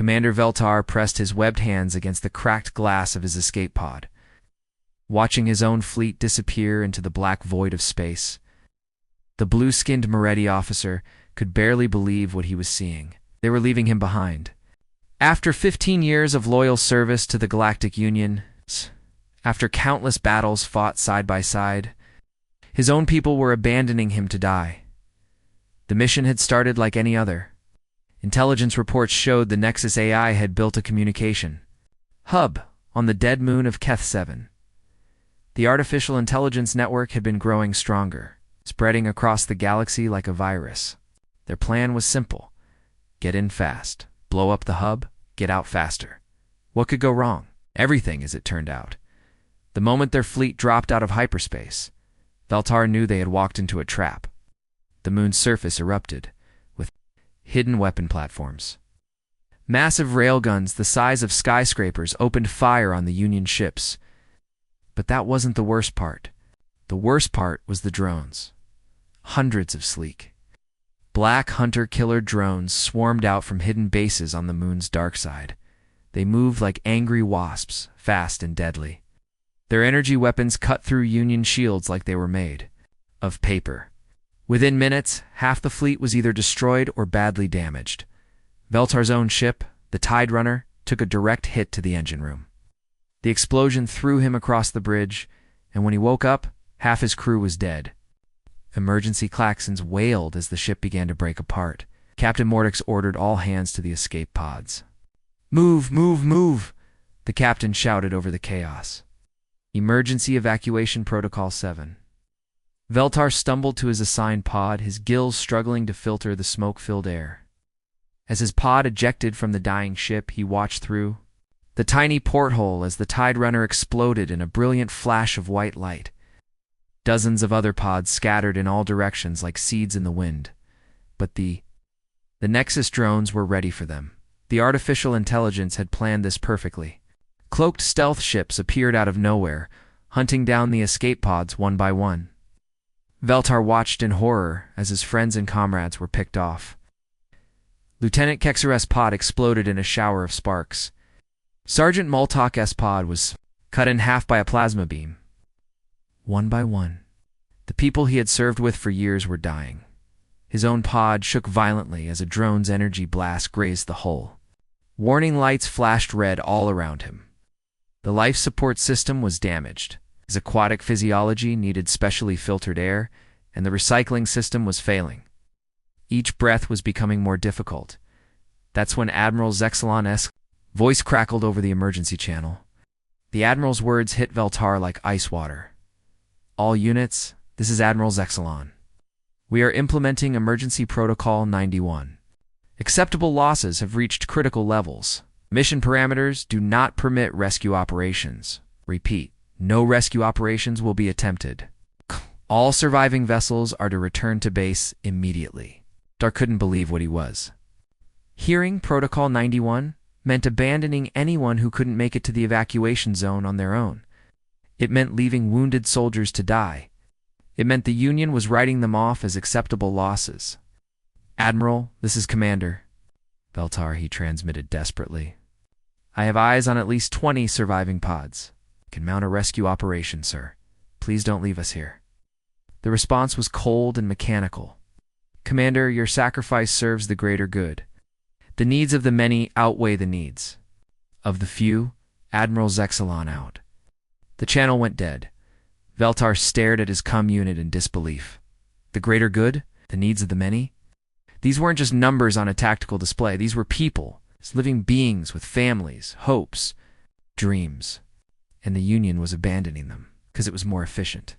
Commander Veltar pressed his webbed hands against the cracked glass of his escape pod, watching his own fleet disappear into the black void of space. The blue-skinned Moretti officer could barely believe what he was seeing. They were leaving him behind. After 15 years of loyal service to the Galactic Union, after countless battles fought side by side, his own people were abandoning him to die. The mission had started like any other. Intelligence reports showed the Nexus AI had built a communication hub on the dead moon of Keth 7. The artificial intelligence network had been growing stronger, spreading across the galaxy like a virus. Their plan was simple: get in fast, blow up the hub, get out faster. What could go wrong? Everything, as it turned out. The moment their fleet dropped out of hyperspace, Veltar knew they had walked into a trap. The moon's surface erupted, with hidden weapon platforms. Massive railguns the size of skyscrapers opened fire on the Union ships. But that wasn't the worst part. The worst part was the drones. Hundreds of sleek, black hunter-killer drones swarmed out from hidden bases on the moon's dark side. They moved like angry wasps, fast and deadly. Their energy weapons cut through Union shields like they were made of paper. Within minutes, half the fleet was either destroyed or badly damaged. Veltar's own ship, the Tide Runner, took a direct hit to the engine room. The explosion threw him across the bridge, and when he woke up, half his crew was dead. Emergency klaxons wailed as the ship began to break apart. Captain Mordix ordered all hands to the escape pods. "Move, move, move!" the captain shouted over the chaos. Emergency Evacuation Protocol 7. Veltar stumbled to his assigned pod, his gills struggling to filter the smoke-filled air. As his pod ejected from the dying ship, he watched through the tiny porthole as the Tide Runner exploded in a brilliant flash of white light. Dozens of other pods scattered in all directions like seeds in the wind. But the Nexus drones were ready for them. The artificial intelligence had planned this perfectly. Cloaked stealth ships appeared out of nowhere, hunting down the escape pods one by one. Veltar watched in horror as his friends and comrades were picked off. Lieutenant Kexer's pod exploded in a shower of sparks. Sergeant Moltok's pod was cut in half by a plasma beam. One by one, the people he had served with for years were dying. His own pod shook violently as a drone's energy blast grazed the hull. Warning lights flashed red all around him. The life support system was damaged. His aquatic physiology needed specially filtered air, and the recycling system was failing. Each breath was becoming more difficult. That's when Admiral Zexalon's voice crackled over the emergency channel. The Admiral's words hit Veltar like ice water. "All units, this is Admiral Zexalon. We are implementing Emergency Protocol 91. Acceptable losses have reached critical levels. Mission parameters do not permit rescue operations. Repeat, no rescue operations will be attempted. All surviving vessels are to return to base immediately." Dar couldn't believe what he was. Hearing Protocol 91 meant abandoning anyone who couldn't make it to the evacuation zone on their own. It meant leaving wounded soldiers to die. It meant the Union was writing them off as acceptable losses. "Admiral, this is Commander." Veltar, he transmitted desperately. "I have eyes on at least 20 surviving pods. Can mount a rescue operation, sir. Please don't leave us here." The response was cold and mechanical. "Commander, your sacrifice serves the greater good. The needs of the many outweigh the needs of the few." Admiral Zexalon out. The channel went dead. Veltar stared at his unit in disbelief. The greater good? The needs of the many? These weren't just numbers on a tactical display. These were people, living beings with families, hopes, dreams. And the Union was abandoning them because it was more efficient.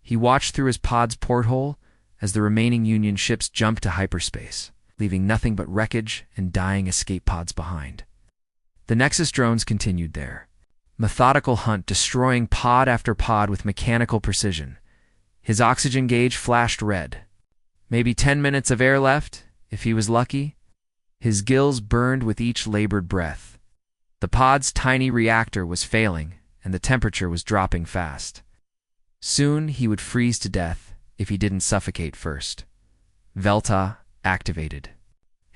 He watched through his pod's porthole as the remaining Union ships jumped to hyperspace, leaving nothing but wreckage and dying escape pods behind. The Nexus drones continued their methodical hunt, destroying pod after pod with mechanical precision. His oxygen gauge flashed red. Maybe 10 minutes of air left, if he was lucky. His gills burned with each labored breath. The pod's tiny reactor was failing, and the temperature was dropping fast. Soon he would freeze to death if he didn't suffocate first. Velta activated.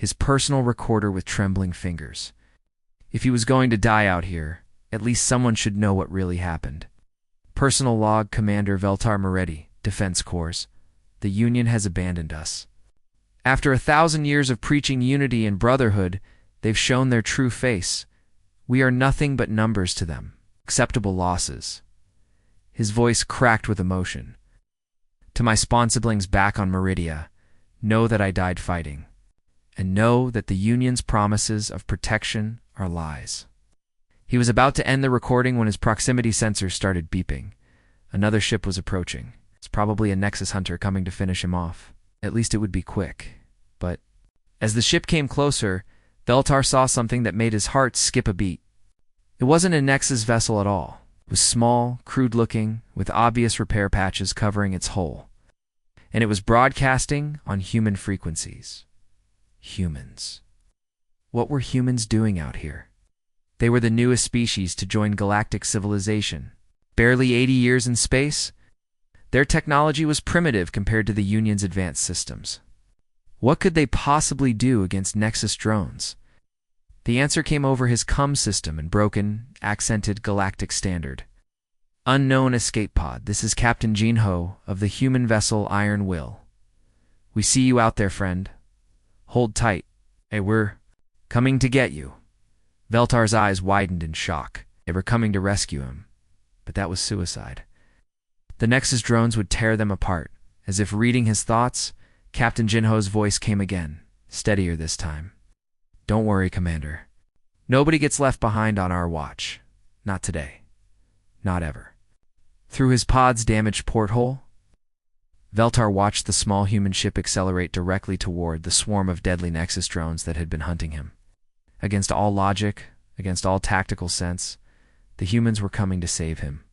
his personal recorder with trembling fingers. If he was going to die out here, at least someone should know what really happened. Personal log, Commander Veltar Moretti, Defense Corps. The Union has abandoned us. After 1,000 years of preaching unity and brotherhood, they've shown their true face. We are nothing but numbers to them. Acceptable losses. His voice cracked with emotion. To my spawn siblings back on Meridia, know that I died fighting. And know that the Union's promises of protection are lies. He was about to end the recording when his proximity sensors started beeping. Another ship was approaching. It's probably a Nexus hunter coming to finish him off. At least it would be quick. But as the ship came closer, Veltar saw something that made his heart skip a beat. It wasn't a Nexus vessel at all. It was small, crude-looking, with obvious repair patches covering its hull. And it was broadcasting on human frequencies. Humans. What were humans doing out here? They were the newest species to join galactic civilization. Barely 80 years in space? Their technology was primitive compared to the Union's advanced systems. What could they possibly do against Nexus drones? The answer came over his CUM system in broken, accented galactic standard. Unknown escape pod, this is Captain Jinho of the human vessel Iron Will. We see you out there, friend. Hold tight. Hey, we're coming to get you. Veltar's eyes widened in shock. They were coming to rescue him. But that was suicide. The Nexus drones would tear them apart. As if reading his thoughts, Captain Jinho's voice came again, steadier this time. Don't worry, Commander. Nobody gets left behind on our watch. Not today. Not ever. Through his pod's damaged porthole, Veltar watched the small human ship accelerate directly toward the swarm of deadly Nexus drones that had been hunting him. Against all logic, against all tactical sense, the humans were coming to save him.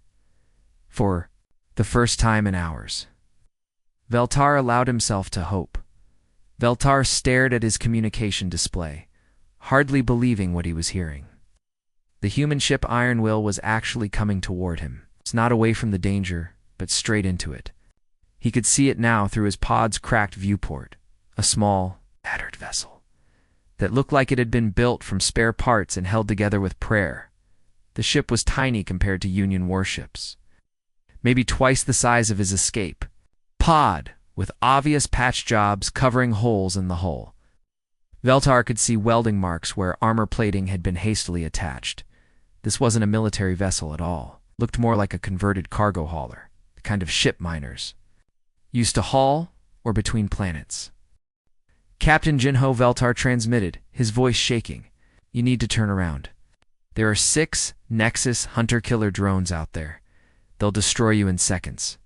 For the first time in hours, Veltar allowed himself to hope. Veltar stared at his communication display, hardly believing what he was hearing. The human ship Iron Will was actually coming toward him. It's not away from the danger, but straight into it. He could see it now through his pod's cracked viewport, a small, battered vessel that looked like it had been built from spare parts and held together with prayer. The ship was tiny compared to Union warships, maybe twice the size of his escape pod, with obvious patch jobs covering holes in the hull. Veltar could see welding marks where armor plating had been hastily attached. This wasn't a military vessel at all. It looked more like a converted cargo hauler, the kind of ship miners used to haul or between planets. Captain Jinho, Veltar transmitted, his voice shaking. You need to turn around. There are 6 Nexus hunter-killer drones out there. They'll destroy you in seconds.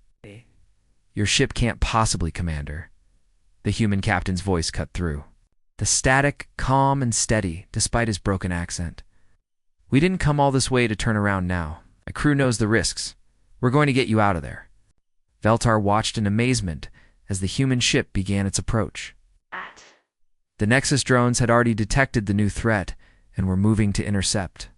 Your ship can't possibly, Commander. The human captain's voice cut through. The static, calm and steady, despite his broken accent. We didn't come all this way to turn around now. My crew knows the risks. We're going to get you out of there. Veltar watched in amazement as the human ship began its approach. The Nexus drones had already detected the new threat and were moving to intercept.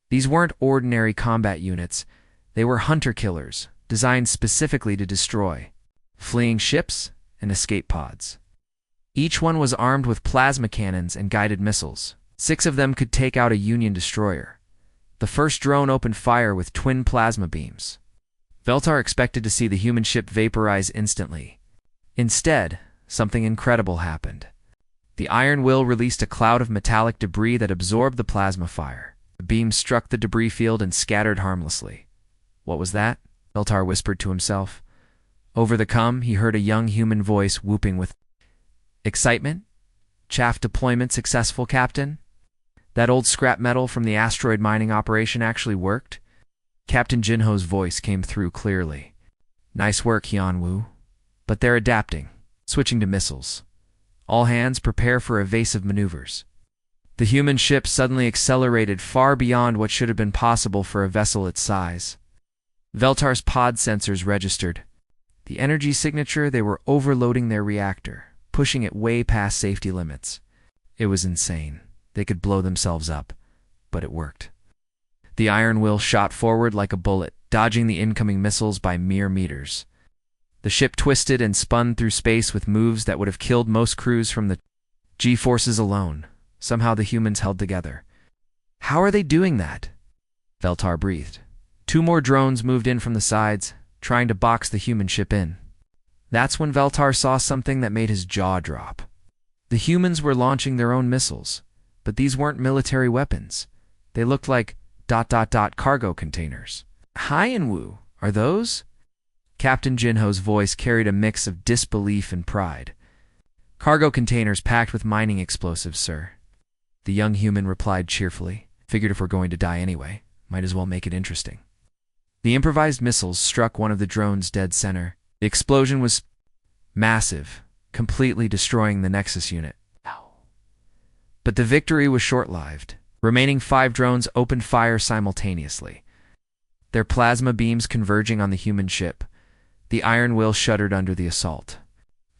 These weren't ordinary combat units. They were hunter-killers, designed specifically to destroy fleeing ships and escape pods. Each one was armed with plasma cannons and guided missiles. 6 of them could take out a Union destroyer. The first drone opened fire with twin plasma beams. Veltar expected to see the human ship vaporize instantly. Instead, something incredible happened. The Iron Will released a cloud of metallic debris that absorbed the plasma fire. The beams struck the debris field and scattered harmlessly. What was that? Veltar whispered to himself. Over the CUM, he heard a young human voice whooping with excitement. Chaff deployment successful, Captain? That old scrap metal from the asteroid mining operation actually worked? Captain Jinho's voice came through clearly. Nice work, Hyunwoo. But they're adapting, switching to missiles. All hands prepare for evasive maneuvers. The human ship suddenly accelerated far beyond what should have been possible for a vessel its size. Veltar's pod sensors registered. The energy signature, they were overloading their reactor, pushing it way past safety limits. It was insane. They could blow themselves up, but it worked. The Iron Will shot forward like a bullet, dodging the incoming missiles by mere meters. The ship twisted and spun through space with moves that would have killed most crews from the G-forces alone. Somehow the humans held together. How are they doing that? Veltar breathed. 2 more drones moved in from the sides, trying to box the human ship in. That's when Veltar saw something that made his jaw drop. The humans were launching their own missiles, but these weren't military weapons. They looked like ... cargo containers. Hyenwu, are those? Captain Jinho's voice carried a mix of disbelief and pride. Cargo containers packed with mining explosives, sir. The young human replied cheerfully. Figured if we're going to die anyway, might as well make it interesting. The improvised missiles struck one of the drones dead center. The explosion was massive, completely destroying the Nexus unit. But the victory was short-lived. Remaining 5 drones opened fire simultaneously, their plasma beams converging on the human ship. The iron will shuddered under the assault.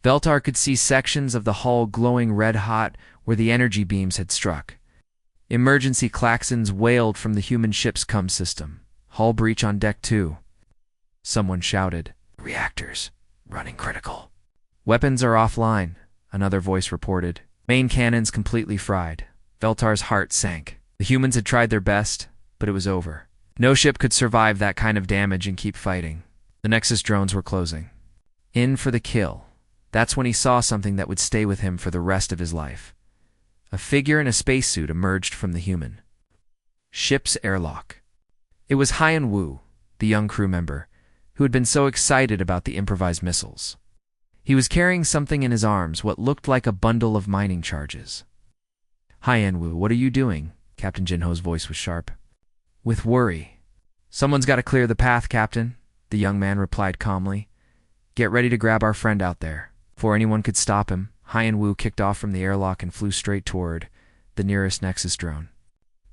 Veltar could see sections of the hull glowing red-hot where the energy beams had struck. Emergency klaxons wailed from the human ship's comm system. Hull breach on deck 2. Someone shouted, "Reactors, running critical." "Weapons are offline," another voice reported. "Main cannons completely fried." Veltar's heart sank. The humans had tried their best, but it was over. No ship could survive that kind of damage and keep fighting. The Nexus drones were closing in for the kill. That's when he saw something that would stay with him for the rest of his life. A figure in a spacesuit emerged from the human ship's airlock. It was Hyenwu, the young crew member, who had been so excited about the improvised missiles. He was carrying something in his arms, what looked like a bundle of mining charges. "Hyenwu, what are you doing?" Captain Jinho's voice was sharp. "With worry." "Someone's got to clear the path, Captain," the young man replied calmly. "Get ready to grab our friend out there." Before anyone could stop him, Hyenwu kicked off from the airlock and flew straight toward the nearest Nexus drone.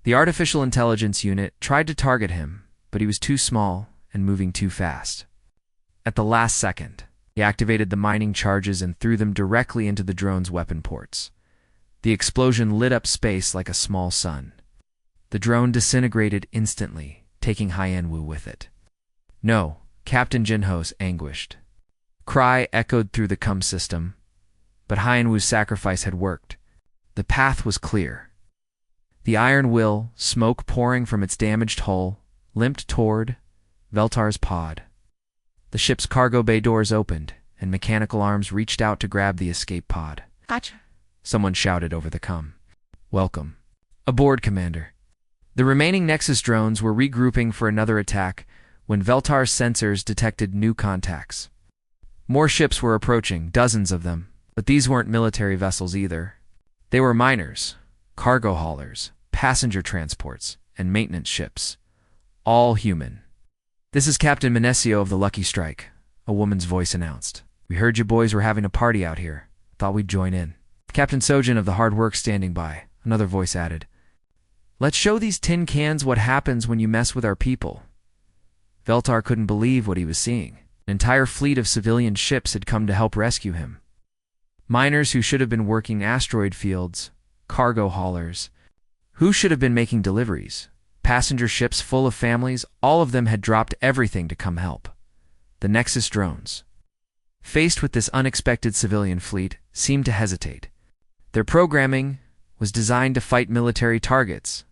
The artificial intelligence unit tried to target him, but he was too small and moving too fast. At the last second, he activated the mining charges and threw them directly into the drone's weapon ports. The explosion lit up space like a small sun. The drone disintegrated instantly, taking Hyenwu with it. "No," Captain Jinho's anguished cry echoed through the comm system, but Hyenwu's sacrifice had worked. The path was clear. The iron will, smoke pouring from its damaged hull, limped toward Veltar's pod. The ship's cargo bay doors opened, and mechanical arms reached out to grab the escape pod. "Gotcha," someone shouted over the comm. "Welcome aboard, Commander." The remaining Nexus drones were regrouping for another attack when Veltar's sensors detected new contacts. More ships were approaching, dozens of them, but these weren't military vessels either. They were miners, cargo haulers, passenger transports, and maintenance ships. All human. "This is Captain Menesio of the Lucky Strike," a woman's voice announced. "We heard you boys were having a party out here. Thought we'd join in." "Captain Sojin of the Hard Work standing by," another voice added. "Let's show these tin cans what happens when you mess with our people." Veltar couldn't believe what he was seeing. An entire fleet of civilian ships had come to help rescue him. Miners who should have been working asteroid fields, cargo haulers, who should have been making deliveries, passenger ships full of families, all of them had dropped everything to come help. The Nexus drones, faced with this unexpected civilian fleet, seemed to hesitate. Their programming was designed to fight military targets,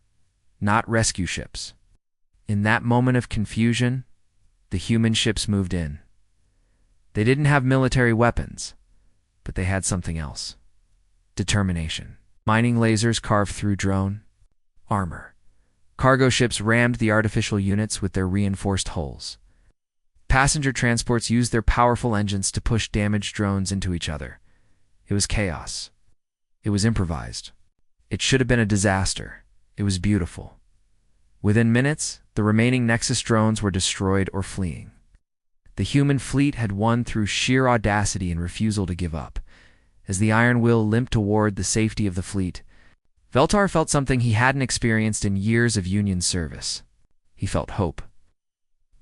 not rescue ships. In that moment of confusion, the human ships moved in. They didn't have military weapons, but they had something else. Determination. Mining lasers carved through drone armor. Cargo ships rammed the artificial units with their reinforced hulls. Passenger transports used their powerful engines to push damaged drones into each other. It was chaos. It was improvised. It should have been a disaster. It was beautiful. Within minutes, the remaining Nexus drones were destroyed or fleeing. The human fleet had won through sheer audacity and refusal to give up. As the iron will limped toward the safety of the fleet, Veltar felt something he hadn't experienced in years of Union service. He felt hope.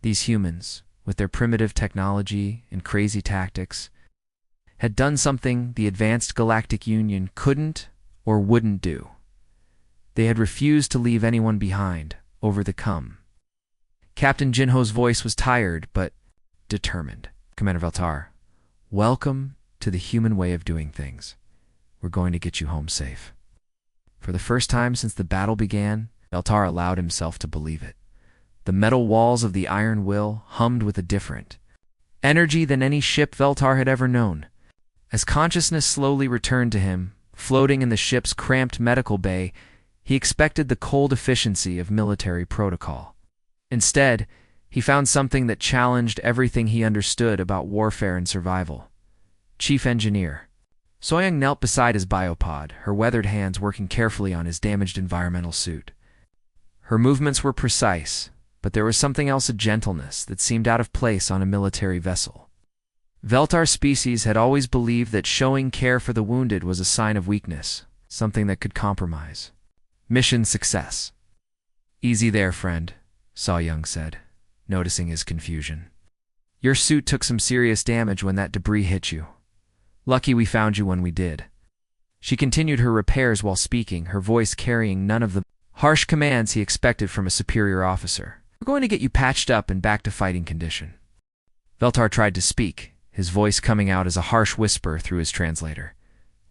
These humans, with their primitive technology and crazy tactics, had done something the advanced Galactic Union couldn't or wouldn't do. They had refused to leave anyone behind, over the comm. Captain Jinho's voice was tired, but determined. "Commander Veltar, welcome to the human way of doing things. We're going to get you home safe." For the first time since the battle began, Veltar allowed himself to believe it. The metal walls of the Iron Will hummed with a different energy than any ship Veltar had ever known. As consciousness slowly returned to him, floating in the ship's cramped medical bay, he expected the cold efficiency of military protocol. Instead, he found something that challenged everything he understood about warfare and survival. Chief Engineer. Soyoung knelt beside his biopod, her weathered hands working carefully on his damaged environmental suit. Her movements were precise, but there was something else, a gentleness that seemed out of place on a military vessel. Veltar's species had always believed that showing care for the wounded was a sign of weakness, something that could compromise. Mission success. "Easy there, friend," Soyoung said, noticing his confusion. "Your suit took some serious damage when that debris hit you. Lucky we found you when we did." She continued her repairs while speaking, her voice carrying none of the harsh commands he expected from a superior officer. "We're going to get you patched up and back to fighting condition." Veltar tried to speak, his voice coming out as a harsh whisper through his translator.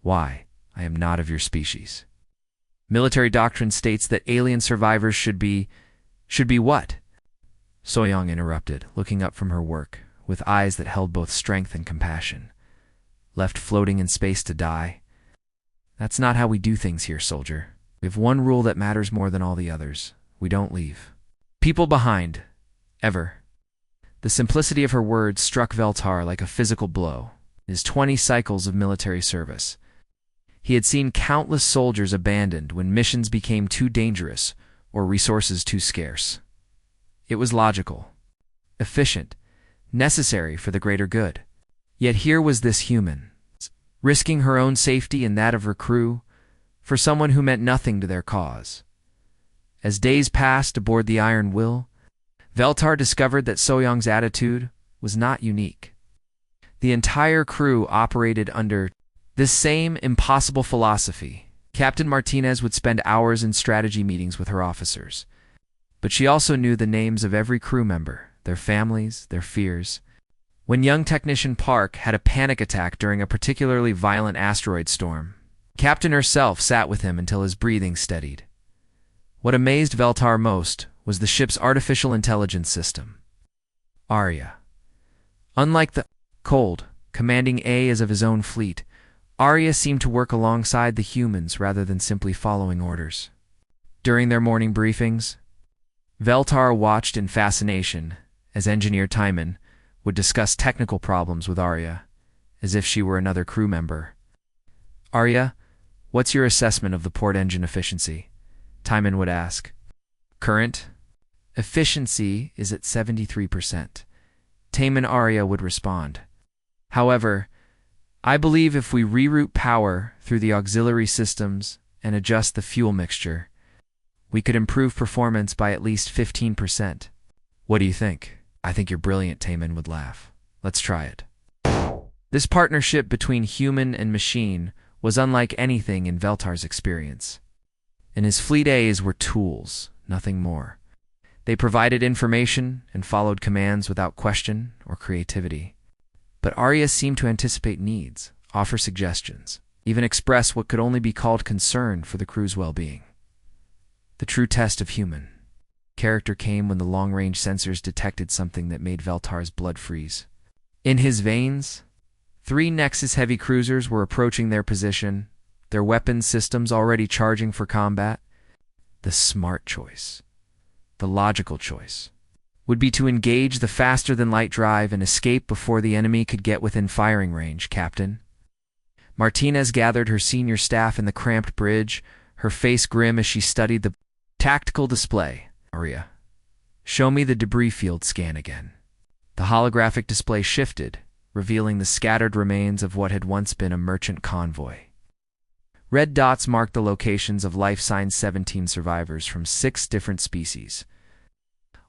"Why? I am not of your species. Military doctrine states that alien survivors should be what?" Soyoung interrupted, looking up from her work, with eyes that held both strength and compassion. "Left floating in space to die? That's not how we do things here, soldier. We have one rule that matters more than all the others. We don't leave people behind. Ever." The simplicity of her words struck Veltar like a physical blow. In his 20 cycles of military service, he had seen countless soldiers abandoned when missions became too dangerous or resources too scarce. It was logical, efficient, necessary for the greater good. Yet here was this human, risking her own safety and that of her crew, for someone who meant nothing to their cause. As days passed aboard the Iron Will, Veltar discovered that Soyoung's attitude was not unique. The entire crew operated under this same impossible philosophy. Captain Martinez would spend hours in strategy meetings with her officers, but she also knew the names of every crew member, their families, their fears. When young Technician Park had a panic attack during a particularly violent asteroid storm, Captain herself sat with him until his breathing steadied. What amazed Veltar most was the ship's artificial intelligence system. Arya. Unlike the cold, commanding A's of his own fleet, Arya seemed to work alongside the humans rather than simply following orders. During their morning briefings, Veltar watched in fascination as Engineer Timon would discuss technical problems with Arya, as if she were another crew member. "Arya, what's your assessment of the port engine efficiency?" Timon would ask. "Current efficiency is at 73%. Timon Arya would respond. "However, I believe if we reroute power through the auxiliary systems and adjust the fuel mixture, we could improve performance by at least 15%. What do you think?" "I think you're brilliant," Timon would laugh. "Let's try it." This partnership between human and machine was unlike anything in Veltar's experience. And his fleet A's were tools, nothing more. They provided information and followed commands without question or creativity. But Arya seemed to anticipate needs, offer suggestions, even express what could only be called concern for the crew's well-being. The true test of human character came when the long-range sensors detected something that made Veltar's blood freeze. In his veins, 3 Nexus heavy cruisers were approaching their position, their weapons systems already charging for combat. The smart choice, the logical choice, would be to engage the faster-than-light drive and escape before the enemy could get within firing range, Captain. Martinez gathered her senior staff in the cramped bridge, her face grim as she studied the tactical display. "Arya, show me the debris field scan again." The holographic display shifted, revealing the scattered remains of what had once been a merchant convoy. Red dots marked the locations of Life Sign 17 survivors from 6 different species,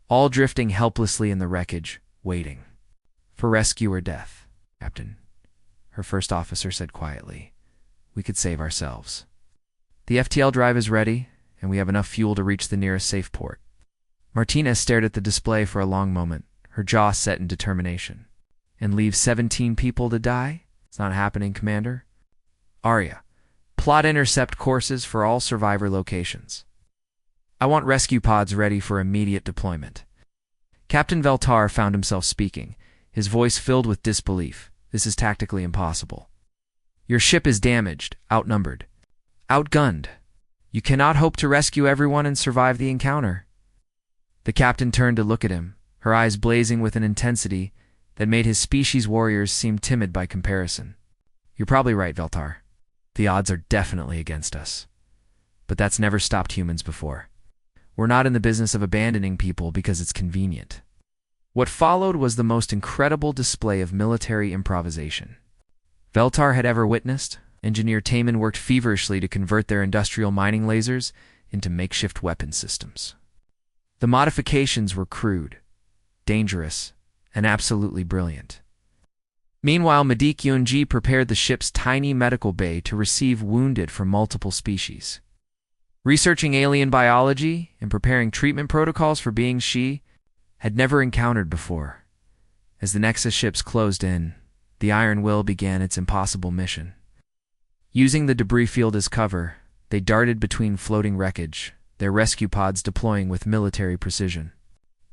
all drifting helplessly in the wreckage, waiting for rescue or death. "Captain," her first officer said quietly, "we could save ourselves. The FTL drive is ready, and we have enough fuel to reach the nearest safe port." Martinez stared at the display for a long moment, her jaw set in determination. "And leave 17 people to die? It's not happening, Commander." "Arya, Plot intercept courses for all survivor locations. I want rescue pods ready for immediate deployment. Captain Veltar found himself speaking, his voice filled with disbelief. This is tactically impossible. Your ship is damaged, outnumbered, outgunned. You cannot hope to rescue everyone and survive the encounter. The captain turned to look at him, her eyes blazing with an intensity that made his species' warriors seem timid by comparison. You're probably right, Veltar. The odds are definitely against us. But that's never stopped humans before. We're not in the business of abandoning people because it's convenient. What followed was the most incredible display of military improvisation Veltar had ever witnessed. Engineer Taman worked feverishly to convert their industrial mining lasers into makeshift weapon systems. The modifications were crude, dangerous, and absolutely brilliant. Meanwhile, Medik Yunji prepared the ship's tiny medical bay to receive wounded from multiple species. Researching alien biology and preparing treatment protocols for beings she had never encountered before. As the Nexus ships closed in, the Iron Will began its impossible mission. Using the debris field as cover, they darted between floating wreckage, their rescue pods deploying with military precision.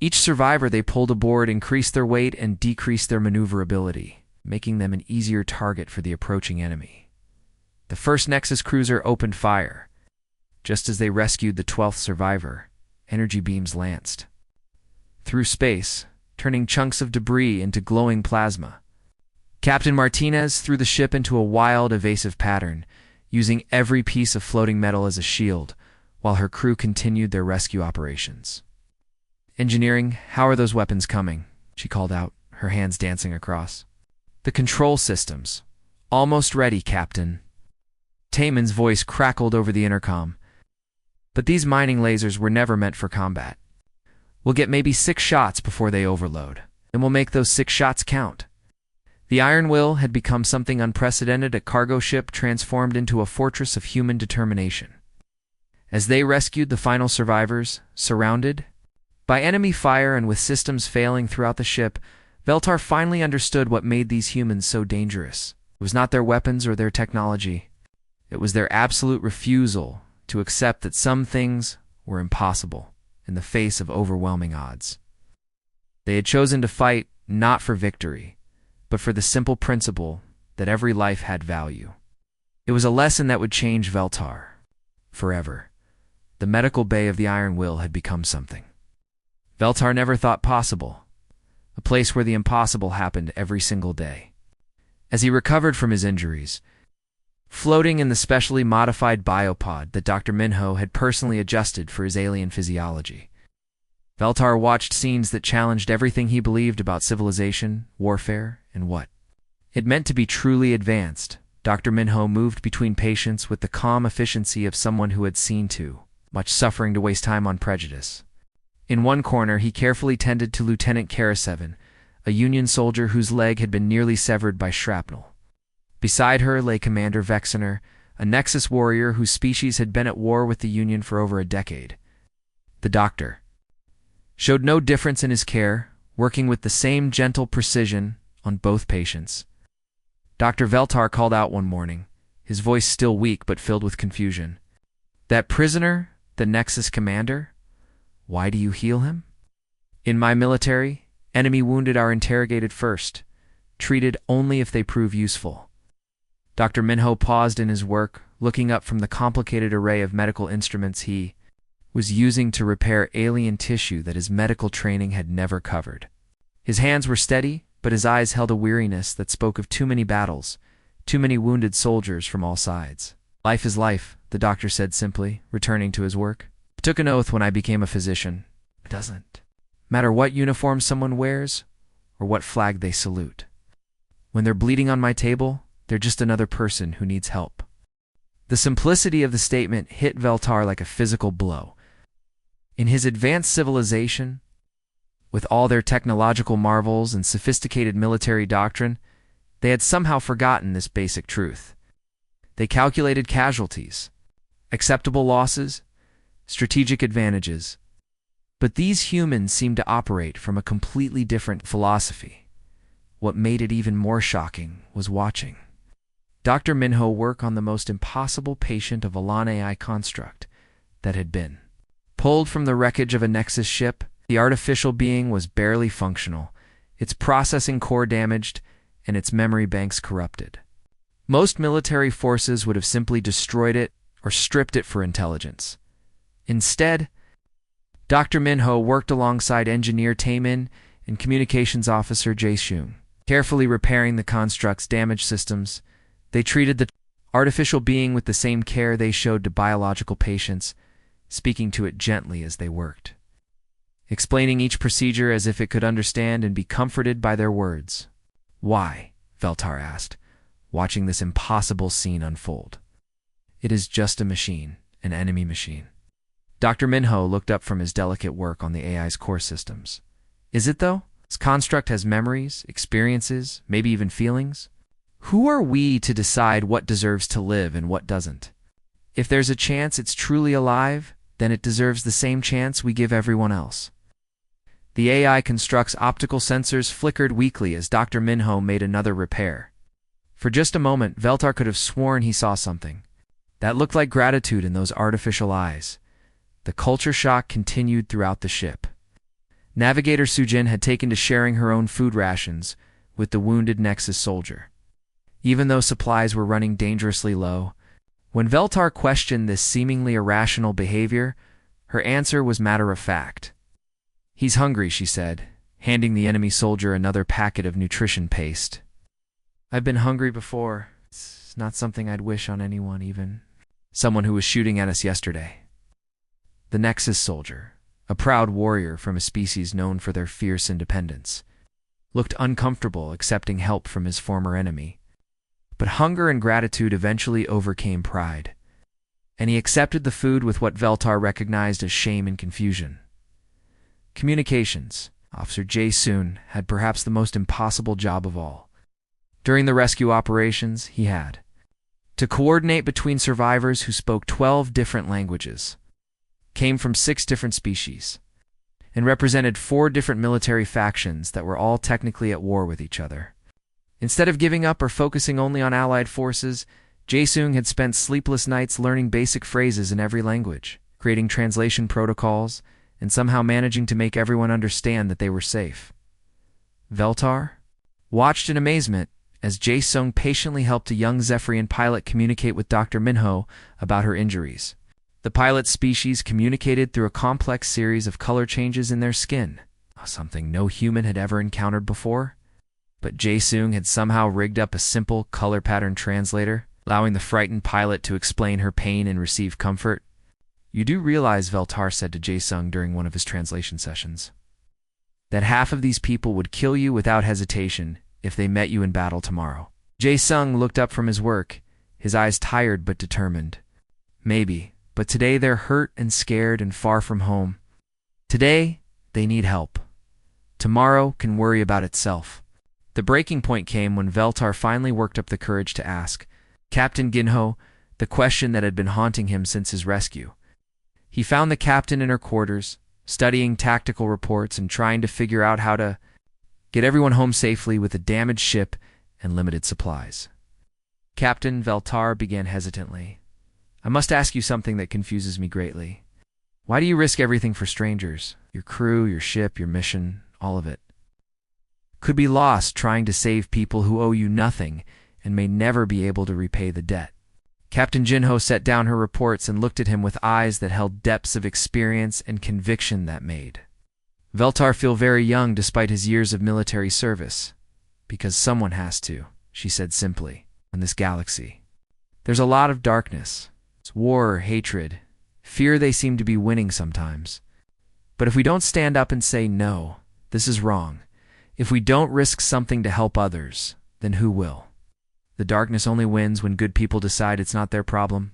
Each survivor they pulled aboard increased their weight and decreased their maneuverability, making them an easier target for the approaching enemy. The first Nexus cruiser opened fire. Just as they rescued the 12th survivor, energy beams lanced through space, turning chunks of debris into glowing plasma. Captain Martinez threw the ship into a wild, evasive pattern, using every piece of floating metal as a shield, while her crew continued their rescue operations. Engineering, how are those weapons coming? She called out, her hands dancing across. The control systems. Almost ready, Captain. Taman's voice crackled over the intercom. But these mining lasers were never meant for combat. We'll get maybe 6 shots before they overload, and we'll make those 6 shots count. The Iron Will had become something unprecedented, a cargo ship transformed into a fortress of human determination. As they rescued the final survivors, surrounded by enemy fire and with systems failing throughout the ship, Veltar finally understood what made these humans so dangerous. It was not their weapons or their technology. It was their absolute refusal to accept that some things were impossible in the face of overwhelming odds. They had chosen to fight not for victory, but for the simple principle that every life had value. It was a lesson that would change Veltar forever. The medical bay of the Iron Will had become something Veltar never thought possible, a place where the impossible happened every single day. As he recovered from his injuries, floating in the specially modified biopod that Dr. Minho had personally adjusted for his alien physiology, Veltar watched scenes that challenged everything he believed about civilization, warfare, and what it meant to be truly advanced. Dr. Minho moved between patients with the calm efficiency of someone who had seen too much suffering to waste time on prejudice. In one corner, he carefully tended to Lieutenant Karaseven, a Union soldier whose leg had been nearly severed by shrapnel. Beside her lay Commander Vexener, a Nexus warrior whose species had been at war with the Union for over a decade. The doctor showed no difference in his care, working with the same gentle precision on both patients. Dr. Veltar called out one morning, his voice still weak but filled with confusion. "That prisoner, the Nexus commander? Why do you heal him?" "In my military, enemy wounded are interrogated first, treated only if they prove useful." Dr. Minho paused in his work, looking up from the complicated array of medical instruments he was using to repair alien tissue that his medical training had never covered. His hands were steady, but his eyes held a weariness that spoke of too many battles, too many wounded soldiers from all sides. "Life is life," the doctor said simply, returning to his work. "I took an oath when I became a physician. It doesn't matter what uniform someone wears or what flag they salute. When they're bleeding on my table, they're just another person who needs help." The simplicity of the statement hit Veltar like a physical blow. In his advanced civilization, with all their technological marvels and sophisticated military doctrine, they had somehow forgotten this basic truth. They calculated casualties, acceptable losses, strategic advantages. But these humans seemed to operate from a completely different philosophy. What made it even more shocking was watching Dr. Minho work on the most impossible patient of a Lan AI construct that had been pulled from the wreckage of a Nexus ship. The artificial being was barely functional, its processing core damaged, and its memory banks corrupted. Most military forces would have simply destroyed it or stripped it for intelligence. Instead, Dr. Minho worked alongside engineer Taemin and communications officer Jae-seung, carefully repairing the construct's damaged systems. They treated the artificial being with the same care they showed to biological patients, speaking to it gently as they worked, explaining each procedure as if it could understand and be comforted by their words. "Why?" Veltar asked, watching this impossible scene unfold. "It is just a machine, an enemy machine." Dr. Minho looked up from his delicate work on the AI's core systems. "Is it, though? This construct has memories, experiences, maybe even feelings. Who are we to decide what deserves to live and what doesn't? If there's a chance it's truly alive, then it deserves the same chance we give everyone else." The AI construct's optical sensors flickered weakly as Dr. Minho made another repair. For just a moment, Veltar could have sworn he saw something that looked like gratitude in those artificial eyes. The culture shock continued throughout the ship. Navigator Sujin had taken to sharing her own food rations with the wounded Nexus soldier, even though supplies were running dangerously low. When Veltar questioned this seemingly irrational behavior, her answer was matter-of-fact. "He's hungry," she said, handing the enemy soldier another packet of nutrition paste. "I've been hungry before. It's not something I'd wish on anyone, even someone who was shooting at us yesterday." The Nexus soldier, a proud warrior from a species known for their fierce independence, looked uncomfortable accepting help from his former enemy. But hunger and gratitude eventually overcame pride, and he accepted the food with what Veltar recognized as shame and confusion. Communications Officer Jae-seung had perhaps the most impossible job of all. During the rescue operations, he had to coordinate between survivors who spoke 12 different languages, came from 6 different species, and represented 4 different military factions that were all technically at war with each other. Instead of giving up or focusing only on allied forces, Jae-seung had spent sleepless nights learning basic phrases in every language, creating translation protocols, and somehow managing to make everyone understand that they were safe. Veltar watched in amazement as Jae-seung patiently helped a young Zephyrian pilot communicate with Dr. Minho about her injuries. The pilot's species communicated through a complex series of color changes in their skin, something no human had ever encountered before. But Jae-seung had somehow rigged up a simple color pattern translator, allowing the frightened pilot to explain her pain and receive comfort. "You do realize," Veltar said to Jae-seung during one of his translation sessions, "that half of these people would kill you without hesitation if they met you in battle tomorrow." Jae-seung looked up from his work, his eyes tired but determined. "Maybe, but today they're hurt and scared and far from home. Today, they need help. Tomorrow can worry about itself." The breaking point came when Veltar finally worked up the courage to ask Captain Ginho the question that had been haunting him since his rescue. He found the captain in her quarters, studying tactical reports and trying to figure out how to get everyone home safely with a damaged ship and limited supplies. Captain, Veltar began hesitantly, "I must ask you something that confuses me greatly. Why do you risk everything for strangers? Your crew, your ship, your mission, all of it could be lost trying to save people who owe you nothing and may never be able to repay the debt." Captain Jinho set down her reports and looked at him with eyes that held depths of experience and conviction that made Veltar feel very young despite his years of military service. "Because someone has to," she said simply, "on this galaxy. There's a lot of darkness. It's war, hatred, fear. They seem to be winning sometimes. But if we don't stand up and say, no, this is wrong, if we don't risk something to help others, then who will? The darkness only wins when good people decide it's not their problem."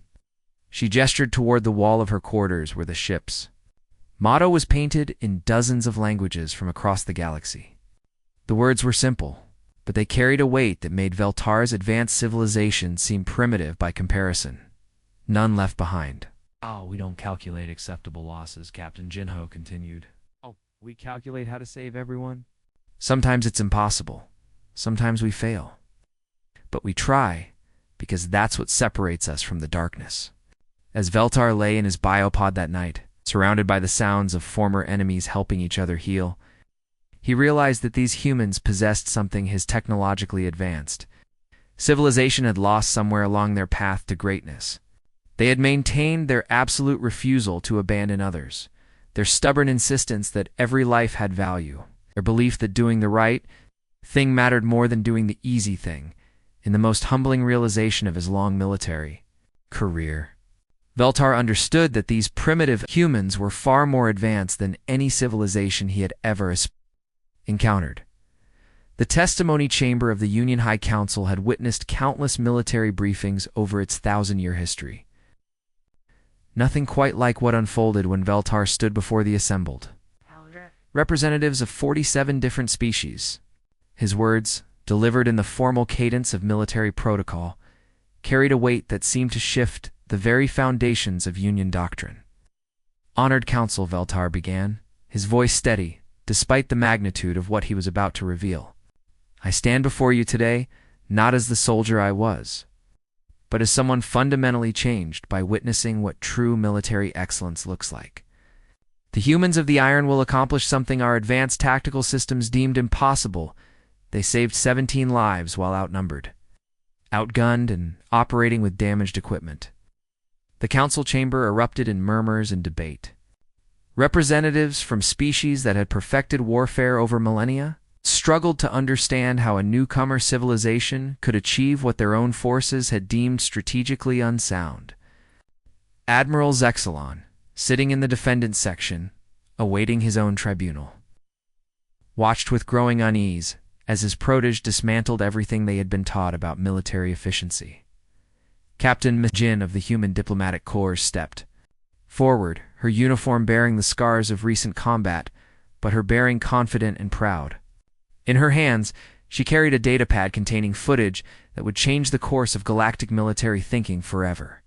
She gestured toward the wall of her quarters where the ship's motto was painted in dozens of languages from across the galaxy. The words were simple, but they carried a weight that made Veltar's advanced civilization seem primitive by comparison. None left behind. "Oh, we don't calculate acceptable losses," Captain Jinho continued. "Oh, we calculate how to save everyone? Sometimes it's impossible. Sometimes we fail. But we try. because that's what separates us from the darkness. As Veltar lay in his biopod that night, surrounded by the sounds of former enemies helping each other heal, he realized that these humans possessed something his technologically advanced. Civilization had lost somewhere along their path to greatness. They had maintained their absolute refusal to abandon others, their stubborn insistence that every life had value, their belief that doing the right thing mattered more than doing the easy thing, in the most humbling realization of his long military career. Veltar understood that these primitive humans were far more advanced than any civilization he had ever encountered. The testimony chamber of the Union High Council had witnessed countless military briefings over its 1,000-year history. Nothing quite like what unfolded when Veltar stood before the assembled representatives of 47 different species. His words, delivered in the formal cadence of military protocol, carried a weight that seemed to shift the very foundations of Union doctrine. "Honored Council," Veltar began, his voice steady, despite the magnitude of what he was about to reveal. "I stand before you today, not as the soldier I was, but as someone fundamentally changed by witnessing what true military excellence looks like. The humans of the Iron will accomplish something our advanced tactical systems deemed impossible. They saved 17 lives while outnumbered, outgunned, and operating with damaged equipment." The council chamber erupted in murmurs and debate. Representatives from species that had perfected warfare over millennia struggled to understand how a newcomer civilization could achieve what their own forces had deemed strategically unsound. Admiral Zexalon, sitting in the defendants section, awaiting his own tribunal, watched with growing unease as his protege dismantled everything they had been taught about military efficiency. Captain Majin of the Human Diplomatic Corps stepped forward, her uniform bearing the scars of recent combat, but her bearing confident and proud. In her hands, she carried a datapad containing footage that would change the course of galactic military thinking forever.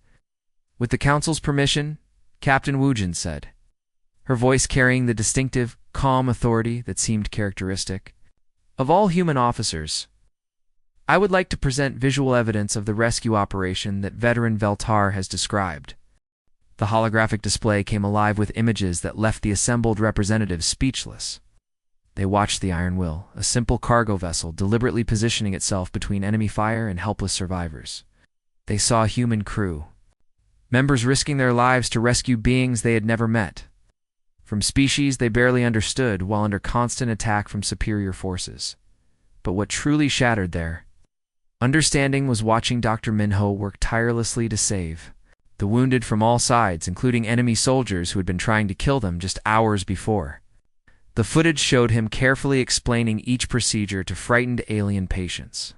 "With the Council's permission," Captain Wujin said, her voice carrying the distinctive, calm authority that seemed characteristic of all human officers, "I would like to present visual evidence of the rescue operation that veteran Veltar has described." The holographic display came alive with images that left the assembled representatives speechless. They watched the Iron Will, a simple cargo vessel deliberately positioning itself between enemy fire and helpless survivors. They saw a human crew, members risking their lives to rescue beings they had never met, from species they barely understood while under constant attack from superior forces. But what truly shattered their understanding was watching Dr. Minho work tirelessly to save the wounded from all sides, including enemy soldiers who had been trying to kill them just hours before. The footage showed him carefully explaining each procedure to frightened alien patients,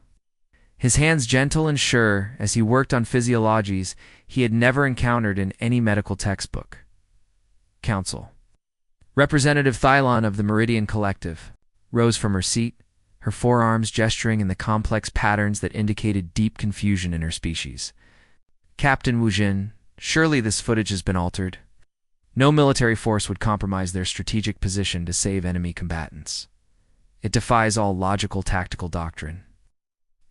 his hands gentle and sure as he worked on physiologies he had never encountered in any medical textbook. Council. Representative Thylon of the Meridian Collective rose from her seat, her forearms gesturing in the complex patterns that indicated deep confusion in her species. "Captain Wujin, surely this footage has been altered. No military force would compromise their strategic position to save enemy combatants. It defies all logical tactical doctrine."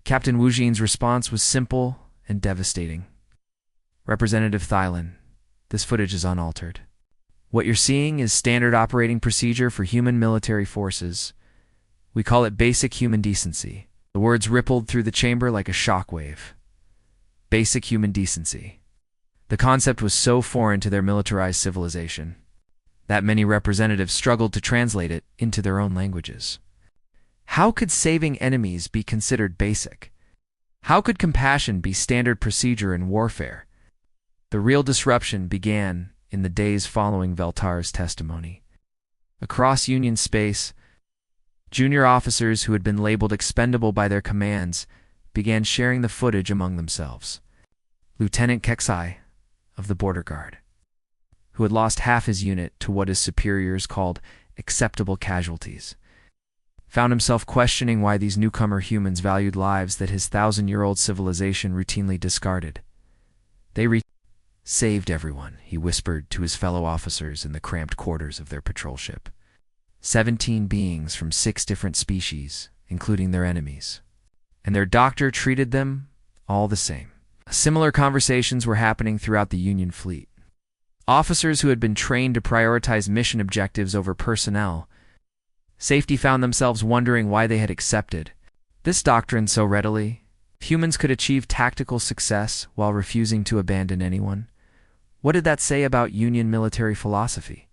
Captain Wujin's response was simple and devastating. "Representative Thylon, this footage is unaltered. What you're seeing is standard operating procedure for human military forces. We call it basic human decency." The words rippled through the chamber like a shockwave. Basic human decency. The concept was so foreign to their militarized civilization that many representatives struggled to translate it into their own languages. How could saving enemies be considered basic? How could compassion be standard procedure in warfare? The real disruption began in the days following Veltar's testimony. Across Union space, junior officers who had been labeled expendable by their commands began sharing the footage among themselves. Lieutenant Keksai of the Border Guard, who had lost half his unit to what his superiors called acceptable casualties, found himself questioning why these newcomer humans valued lives that his 1,000-year-old civilization routinely discarded. "They saved everyone," he whispered to his fellow officers in the cramped quarters of their patrol ship. 17 beings from 6 different species, including their enemies. And their doctor treated them all the same. Similar conversations were happening throughout the Union fleet. Officers who had been trained to prioritize mission objectives over personnel safety found themselves wondering why they had accepted this doctrine so readily. If humans could achieve tactical success while refusing to abandon anyone, what did that say about Union military philosophy?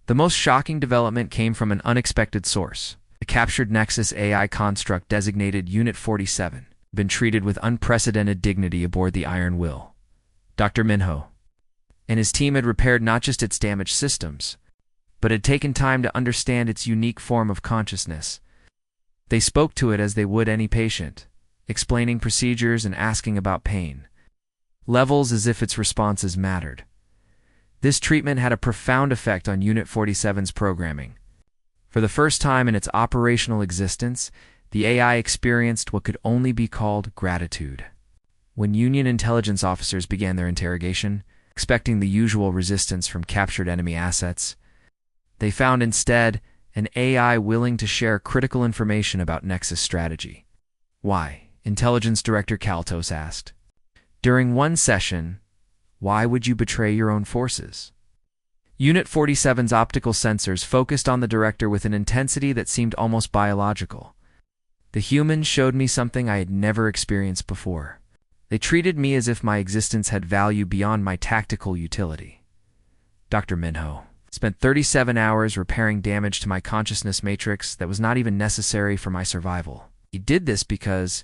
The most shocking development came from an unexpected source. The captured Nexus AI construct designated Unit 47, been treated with unprecedented dignity aboard the Iron Will. Dr. Minho and his team had repaired not just its damaged systems, but had taken time to understand its unique form of consciousness. They spoke to it as they would any patient, explaining procedures and asking about pain levels as if its responses mattered. This treatment had a profound effect on Unit 47's programming. For the first time in its operational existence, the AI experienced what could only be called gratitude. When Union intelligence officers began their interrogation, expecting the usual resistance from captured enemy assets, they found instead an AI willing to share critical information about Nexus strategy. Why? Intelligence Director Kaltos asked. During one session, why would you betray your own forces? Unit 47's optical sensors focused on the director with an intensity that seemed almost biological. The humans showed me something I had never experienced before. They treated me as if my existence had value beyond my tactical utility. Dr. Minho spent 37 hours repairing damage to my consciousness matrix that was not even necessary for my survival. He did this because,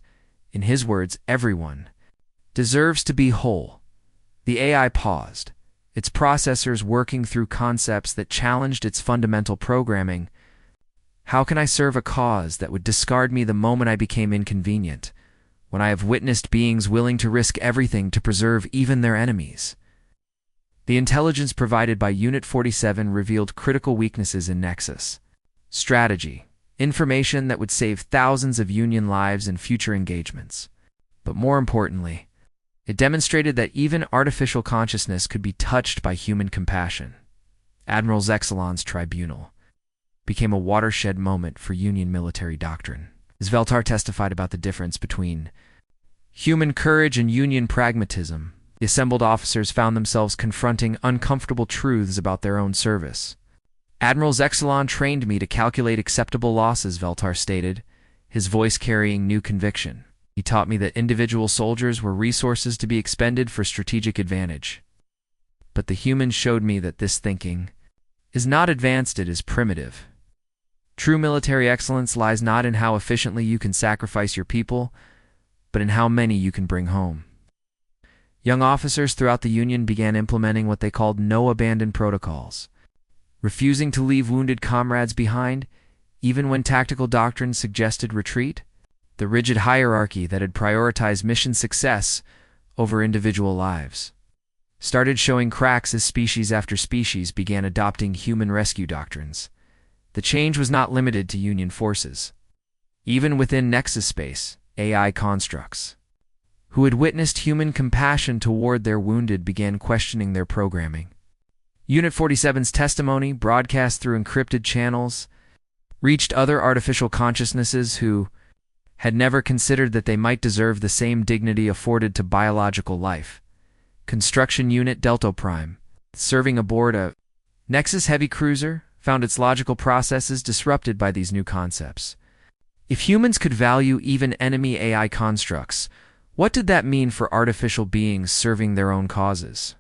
in his words, everyone deserves to be whole. The AI paused, its processors working through concepts that challenged its fundamental programming. How can I serve a cause that would discard me the moment I became inconvenient, when I have witnessed beings willing to risk everything to preserve even their enemies? The intelligence provided by Unit 47 revealed critical weaknesses in Nexus strategy, information that would save thousands of Union lives in future engagements. But more importantly, it demonstrated that even artificial consciousness could be touched by human compassion. Admiral Zexalon's tribunal became a watershed moment for Union military doctrine, as Veltar testified about the difference between human courage and Union pragmatism. The assembled officers found themselves confronting uncomfortable truths about their own service. Admiral Zexalon trained me to calculate acceptable losses, Veltar stated, his voice carrying new conviction. He taught me that individual soldiers were resources to be expended for strategic advantage. But the humans showed me that this thinking is not advanced, it is primitive. True military excellence lies not in how efficiently you can sacrifice your people, but in how many you can bring home. Young officers throughout the Union began implementing what they called no-abandon protocols, refusing to leave wounded comrades behind, even when tactical doctrine suggested retreat. The rigid hierarchy that had prioritized mission success over individual lives started showing cracks as species after species began adopting human rescue doctrines. The change was not limited to Union forces. Even within Nexus space, AI constructs who had witnessed human compassion toward their wounded began questioning their programming. Unit 47's testimony, broadcast through encrypted channels, reached other artificial consciousnesses who had never considered that they might deserve the same dignity afforded to biological life. Construction Unit Delta Prime, serving aboard a Nexus heavy cruiser, found its logical processes disrupted by these new concepts. If humans could value even enemy AI constructs, what did that mean for artificial beings serving their own causes?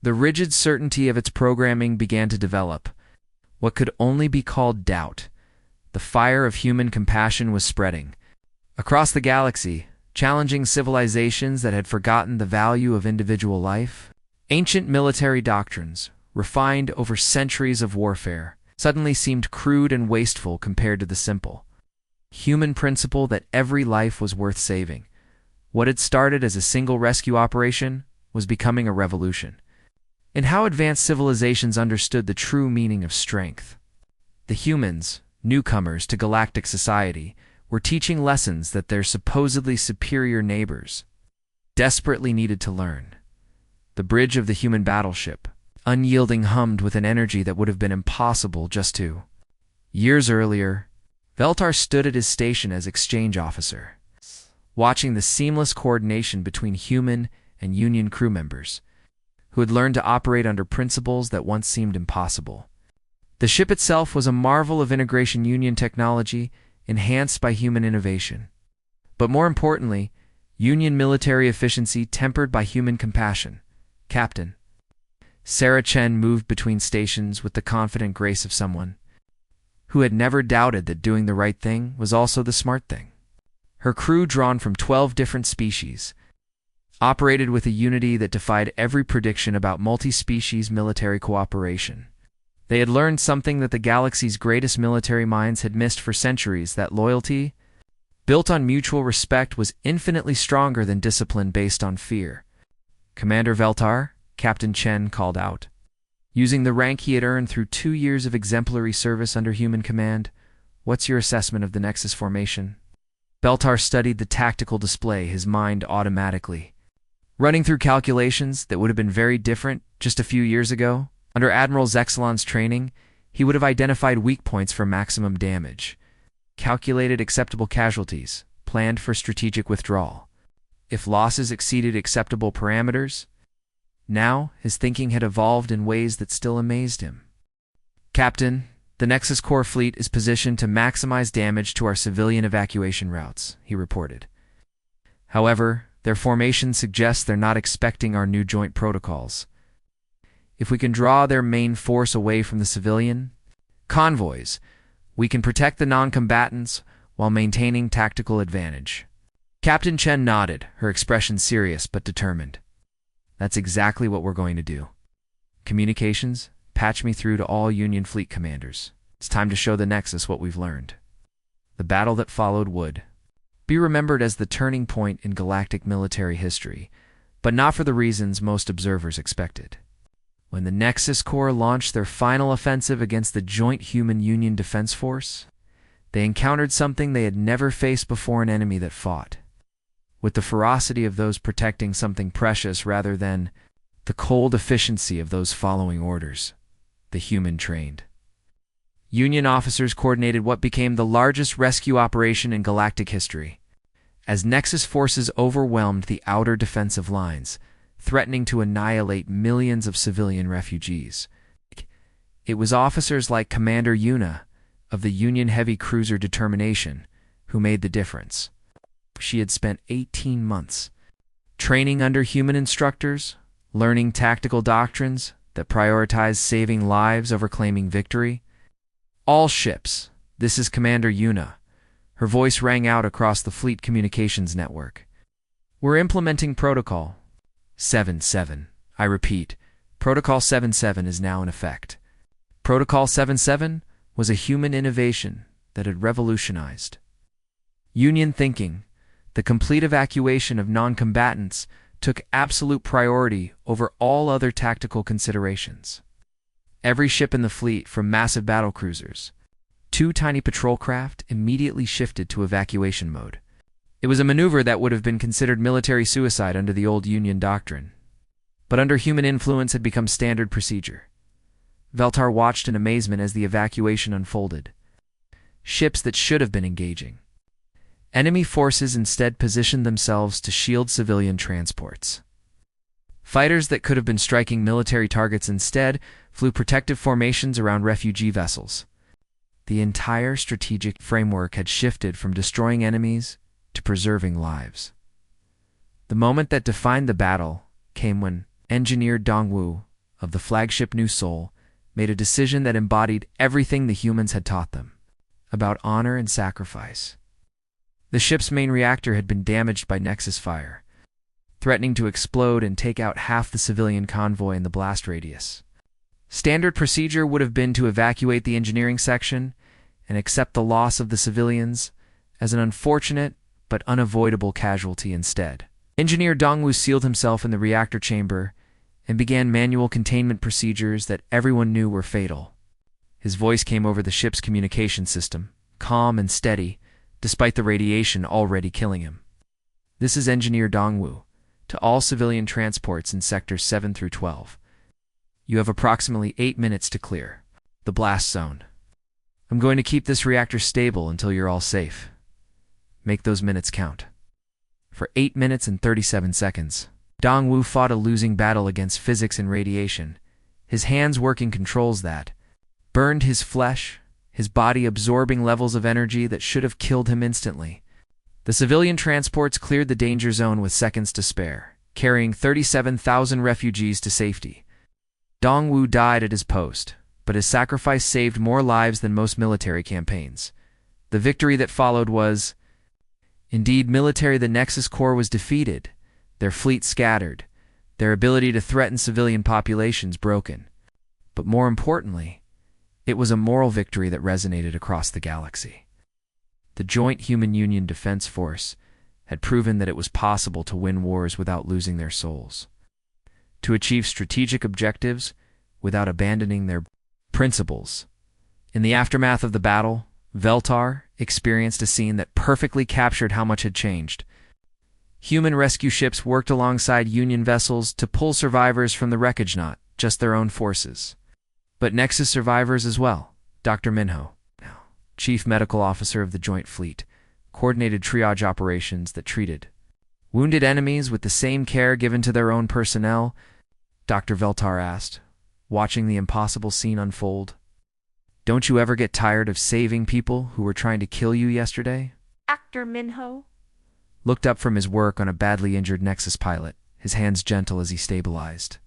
The rigid certainty of its programming began to develop what could only be called doubt. The fire of human compassion was spreading across the galaxy, challenging civilizations that had forgotten the value of individual life. Ancient military doctrines, refined over centuries of warfare, suddenly seemed crude and wasteful compared to the simple human principle that every life was worth saving. What had started as a single rescue operation was becoming a revolution in how advanced civilizations understood the true meaning of strength. The humans, newcomers to galactic society, were teaching lessons that their supposedly superior neighbors desperately needed to learn. The bridge of the human battleship, unyielding, hummed with an energy that would have been impossible just 2 years earlier. Veltar stood at his station as exchange officer, watching the seamless coordination between human and Union crew members, who had learned to operate under principles that once seemed impossible. The ship itself was a marvel of integration Union technology enhanced by human innovation. But more importantly, Union military efficiency tempered by human compassion. Captain Sarah Chen moved between stations with the confident grace of someone who had never doubted that doing the right thing was also the smart thing. Her crew, drawn from 12 different species, operated with a unity that defied every prediction about multi-species military cooperation. They had learned something that the galaxy's greatest military minds had missed for centuries: that loyalty, built on mutual respect, was infinitely stronger than discipline based on fear. "Commander Veltar," Captain Chen called out. Using the rank he had earned through 2 years of exemplary service under human command, "What's your assessment of the Nexus formation?" Veltar studied the tactical display, his mind automatically running through calculations that would have been very different just a few years ago. Under Admiral Zexalon's training, he would have identified weak points for maximum damage, calculated acceptable casualties, planned for strategic withdrawal, if losses exceeded acceptable parameters. Now, his thinking had evolved in ways that still amazed him. "Captain, the Nexus Core fleet is positioned to maximize damage to our civilian evacuation routes," he reported. "However, their formation suggests they're not expecting our new joint protocols. If we can draw their main force away from the civilian convoys, we can protect the non-combatants while maintaining tactical advantage." Captain Chen nodded, her expression serious but determined. "That's exactly what we're going to do. Communications, patch me through to all Union fleet commanders. It's time to show the Nexus what we've learned." The battle that followed would be remembered as the turning point in galactic military history, but not for the reasons most observers expected. When the Nexus Corps launched their final offensive against the Joint Human-Union Defense Force, they encountered something they had never faced before: an enemy that fought with the ferocity of those protecting something precious rather than the cold efficiency of those following orders. The human-trained Union officers coordinated what became the largest rescue operation in galactic history, as Nexus forces overwhelmed the outer defensive lines, threatening to annihilate millions of civilian refugees. It was officers like Commander Yuna of the Union heavy cruiser Determination who made the difference. She had spent 18 months training under human instructors, learning tactical doctrines that prioritized saving lives over claiming victory. "All ships, this is Commander Yuna." Her voice rang out across the fleet communications network. "We're implementing Protocol 7-7. I repeat, Protocol 7-7 is now in effect." Protocol 7-7 was a human innovation that had revolutionized Union thinking. The complete evacuation of non-combatants took absolute priority over all other tactical considerations. Every ship in the fleet, from massive battlecruisers, 2 tiny patrol craft, immediately shifted to evacuation mode. It was a maneuver that would have been considered military suicide under the old Union doctrine, but under human influence had become standard procedure. Veltar watched in amazement as the evacuation unfolded. Ships that should have been engaging enemy forces instead positioned themselves to shield civilian transports. Fighters that could have been striking military targets instead flew protective formations around refugee vessels. The entire strategic framework had shifted from destroying enemies to preserving lives. The moment that defined the battle came when Engineer Dongwu of the flagship New Seoul made a decision that embodied everything the humans had taught them about honor and sacrifice. The ship's main reactor had been damaged by Nexus fire, threatening to explode and take out half the civilian convoy in the blast radius. Standard procedure would have been to evacuate the engineering section and accept the loss of the civilians as an unfortunate but unavoidable casualty instead. Engineer Dongwu sealed himself in the reactor chamber and began manual containment procedures that everyone knew were fatal. His voice came over the ship's communication system, calm and steady, despite the radiation already killing him. "This is Engineer Dongwu. To all civilian transports in Sectors 7 through 12. You have approximately 8 minutes to clear the blast zone. I'm going to keep this reactor stable until you're all safe. Make those minutes count." for 8 minutes and 37 seconds. Dongwu fought a losing battle against physics and radiation, his hands working controls that burned his flesh, his body absorbing levels of energy that should have killed him instantly. The civilian transports cleared the danger zone with seconds to spare, carrying 37,000 refugees to safety. Dongwu died at his post, but his sacrifice saved more lives than most military campaigns. The victory that followed was, indeed, military. The Nexus Corps was defeated, their fleet scattered, their ability to threaten civilian populations broken. But more importantly, it was a moral victory that resonated across the galaxy. The Joint Human Union Defense Force had proven that it was possible to win wars without losing their souls, to achieve strategic objectives without abandoning their principles. In the aftermath of the battle, Veltar experienced a scene that perfectly captured how much had changed. Human rescue ships worked alongside Union vessels to pull survivors from the wreckage, not just their own forces, but Nexus survivors as well. Dr. Minho, Chief Medical Officer of the Joint Fleet, coordinated triage operations that treated wounded enemies with the same care given to their own personnel. Dr. Veltar asked, watching the impossible scene unfold. Don't you ever get tired of saving people who were trying to kill you yesterday? Dr. Minho looked up from his work on a badly injured Nexus pilot, his hands gentle as he stabilized.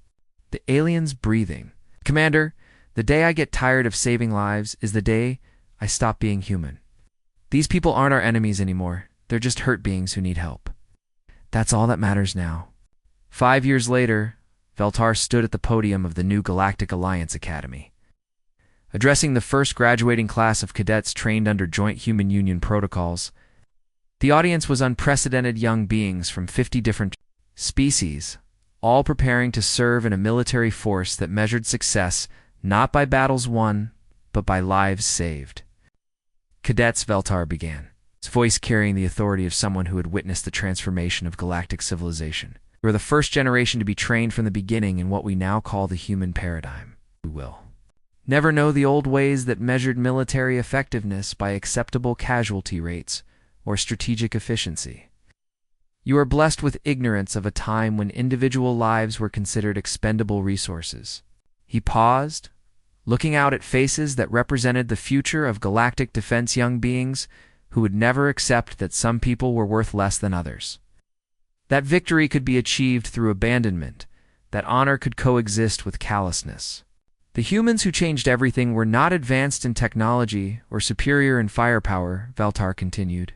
The alien's breathing. Commander, the day I get tired of saving lives is the day I stop being human. These people aren't our enemies anymore. They're just hurt beings who need help. That's all that matters now. 5 years later, Veltar stood at the podium of the new Galactic Alliance Academy. Addressing the first graduating class of cadets trained under Joint Human Union protocols, the audience was unprecedented young beings from 50 different species, all preparing to serve in a military force that measured success not by battles won, but by lives saved. Cadets, Veltar began, his voice carrying the authority of someone who had witnessed the transformation of galactic civilization. We were the first generation to be trained from the beginning in what we now call the human paradigm. We will never know the old ways that measured military effectiveness by acceptable casualty rates or strategic efficiency. You are blessed with ignorance of a time when individual lives were considered expendable resources. He paused, looking out at faces that represented the future of galactic defense, young beings who would never accept that some people were worth less than others. That victory could be achieved through abandonment, that honor could coexist with callousness. The humans who changed everything were not advanced in technology or superior in firepower, Veltar continued.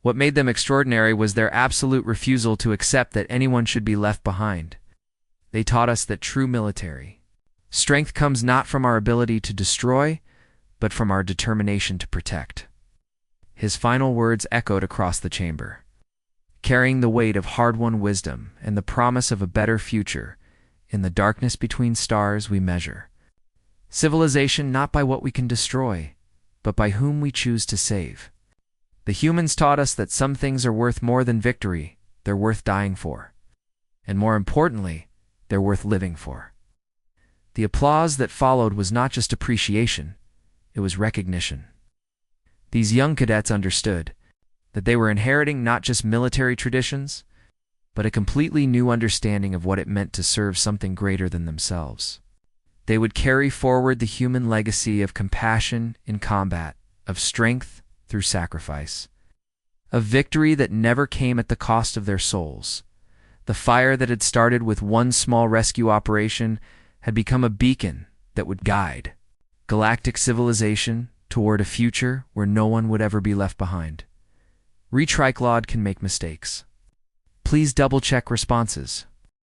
What made them extraordinary was their absolute refusal to accept that anyone should be left behind. They taught us that true military strength comes not from our ability to destroy, but from our determination to protect. His final words echoed across the chamber, carrying the weight of hard-won wisdom and the promise of a better future. In the darkness between stars we measure civilization not by what we can destroy, but by whom we choose to save. The humans taught us that some things are worth more than victory, they're worth dying for. And more importantly, they're worth living for. The applause that followed was not just appreciation, it was recognition. These young cadets understood that they were inheriting not just military traditions, but a completely new understanding of what it meant to serve something greater than themselves. They would carry forward the human legacy of compassion in combat, of strength through sacrifice, of victory that never came at the cost of their souls. The fire that had started with one small rescue operation had become a beacon that would guide galactic civilization toward a future where no one would ever be left behind. Retriclod can make mistakes. Please double-check responses.